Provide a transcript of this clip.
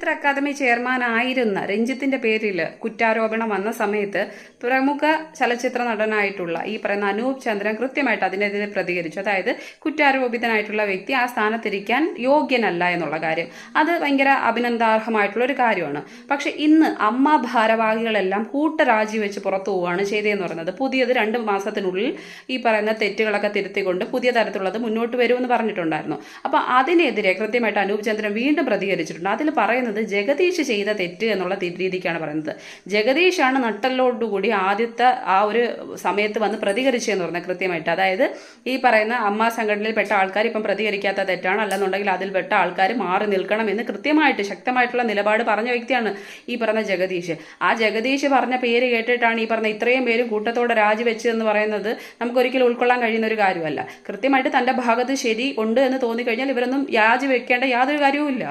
ചലച്ചിത്ര അക്കാദമി ചെയർമാനായിരുന്ന രഞ്ജിത്തിന്റെ പേരിൽ കുറ്റാരോപണം വന്ന സമയത്ത് പ്രമുഖ ചലച്ചിത്ര നടനായിട്ടുള്ള ഈ പറയുന്ന അനൂപ് ചന്ദ്രൻ കൃത്യമായിട്ട് അതിനെതിരെ പ്രതികരിച്ചു. അതായത് കുറ്റാരോപിതനായിട്ടുള്ള വ്യക്തി ആ സ്ഥാനത്തിരിക്കാൻ യോഗ്യനല്ല എന്നുള്ള കാര്യം. അത് ഭയങ്കര അഭിനന്ദാർഹമായിട്ടുള്ള ഒരു കാര്യമാണ്. പക്ഷെ ഇന്ന് അമ്മ ഭാരവാഹികളെല്ലാം കൂട്ടരാജിവെച്ച് പുറത്തു പോവുകയാണ് ചെയ്തതെന്ന് പറയുന്നത്. പുതിയത് 2 മാസത്തിനുള്ളിൽ ഈ പറയുന്ന തെറ്റുകളൊക്കെ തിരുത്തിക്കൊണ്ട് പുതിയ തരത്തിലുള്ളത് മുന്നോട്ട് വരുമെന്ന് പറഞ്ഞിട്ടുണ്ടായിരുന്നു. അപ്പൊ അതിനെതിരെ കൃത്യമായിട്ട് അനൂപ് ചന്ദ്രൻ വീണ്ടും പ്രതികരിച്ചിട്ടുണ്ട്. അതിൽ പറയുന്നത് ജഗദീഷ് ചെയ്ത തെറ്റ് എന്നുള്ള രീതിക്കാണ് പറയുന്നത്. ജഗദീഷാണ് നട്ടലോടുകൂടി ആദ്യത്തെ ആ ഒരു സമയത്ത് വന്ന് പ്രതികരിച്ചതെന്ന് പറഞ്ഞത് കൃത്യമായിട്ട്. അതായത് ഈ പറയുന്ന അമ്മ സംഘടനയിൽ പെട്ട ആൾക്കാർ ഇപ്പം പ്രതികരിക്കാത്ത തെറ്റാണ്, അല്ലെന്നുണ്ടെങ്കിൽ അതിൽ പെട്ട ആൾക്കാർ മാറി നിൽക്കണം എന്ന് കൃത്യമായിട്ട് ശക്തമായിട്ടുള്ള നിലപാട് പറഞ്ഞ വ്യക്തിയാണ് ഈ പറഞ്ഞ ജഗദീഷ്. ആ ജഗദീഷ് പറഞ്ഞ പേര് കേട്ടിട്ടാണ് ഈ പറഞ്ഞ ഇത്രയും പേരും കൂട്ടത്തോടെ രാജിവെച്ചതെന്ന് പറയുന്നത് നമുക്കൊരിക്കലും ഉൾക്കൊള്ളാൻ കഴിയുന്ന ഒരു കാര്യമല്ല. കൃത്യമായിട്ട് തന്റെ ഭാഗത്ത് ശരി ഉണ്ട് എന്ന് തോന്നിക്കഴിഞ്ഞാൽ ഇവരൊന്നും രാജിവെക്കേണ്ട യാതൊരു കാര്യവും ഇല്ല.